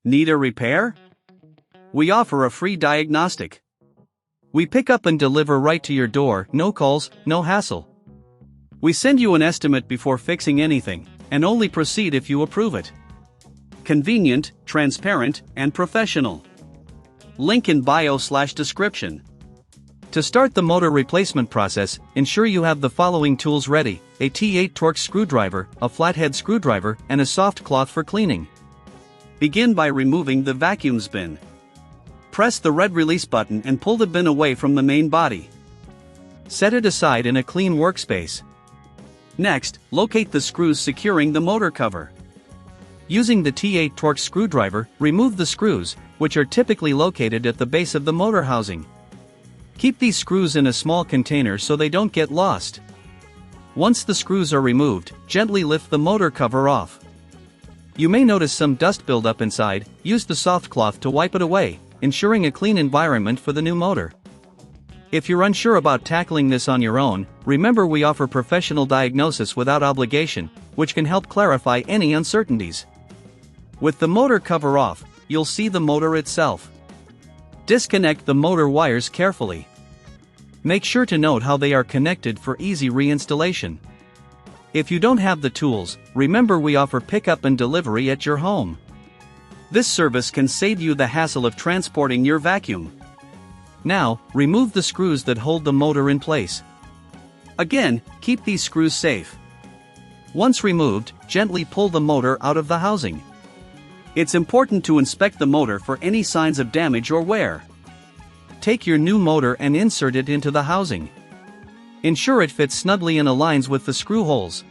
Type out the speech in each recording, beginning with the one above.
Need a repair? We offer a free diagnostic. We pick up and deliver right to your door, no calls, no hassle. We send you an estimate before fixing anything, and only proceed if you approve it. Convenient, transparent, and professional. Link in bio/description. To start the motor replacement process, ensure you have the following tools ready: a T8 Torx screwdriver, a flathead screwdriver, and a soft cloth for cleaning. Begin by removing the vacuum bin. Press the red release button and pull the bin away from the main body. Set it aside in a clean workspace. Next, locate the screws securing the motor cover. Using the T8 Torx screwdriver, remove the screws, which are typically located at the base of the motor housing. Keep these screws in a small container so they don't get lost. Once the screws are removed, gently lift the motor cover off. You may notice some dust buildup inside. Use the soft cloth to wipe it away, ensuring a clean environment for the new motor. If you're unsure about tackling this on your own, remember we offer professional diagnosis without obligation, which can help clarify any uncertainties. With the motor cover off, you'll see the motor itself. Disconnect the motor wires carefully. Make sure to note how they are connected for easy reinstallation. If you don't have the tools, remember we offer pickup and delivery at your home. This service can save you the hassle of transporting your vacuum. Now, remove the screws that hold the motor in place. Again, keep these screws safe. Once removed, gently pull the motor out of the housing. It's important to inspect the motor for any signs of damage or wear. Take your new motor and insert it into the housing. Ensure it fits snugly and aligns with the screw holes.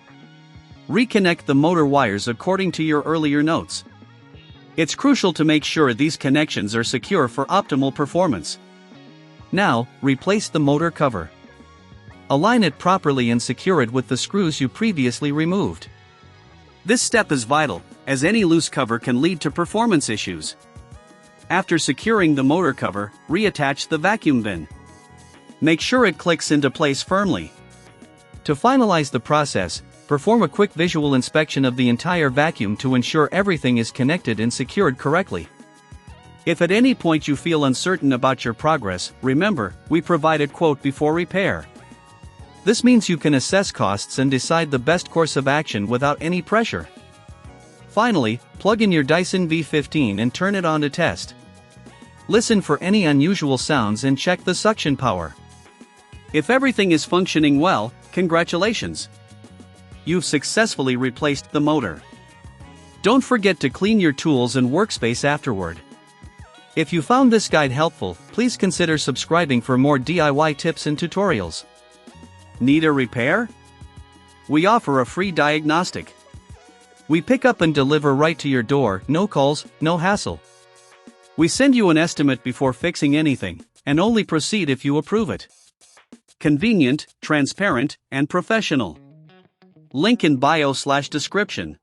Reconnect the motor wires according to your earlier notes. It's crucial to make sure these connections are secure for optimal performance. Now, replace the motor cover. Align it properly and secure it with the screws you previously removed. This step is vital, as any loose cover can lead to performance issues. After securing the motor cover, reattach the vacuum bin. Make sure it clicks into place firmly. To finalize the process, perform a quick visual inspection of the entire vacuum to ensure everything is connected and secured correctly. If at any point you feel uncertain about your progress, remember, we provide a quote before repair. This means you can assess costs and decide the best course of action without any pressure. Finally, plug in your Dyson V15 and turn it on to test. Listen for any unusual sounds and check the suction power. If everything is functioning well, congratulations! You've successfully replaced the motor. Don't forget to clean your tools and workspace afterward. If you found this guide helpful, please consider subscribing for more DIY tips and tutorials. Need a repair? We offer a free diagnostic. We pick up and deliver right to your door, no calls, no hassle. We send you an estimate before fixing anything, and only proceed if you approve it. Convenient, transparent, and professional. Link in bio/description.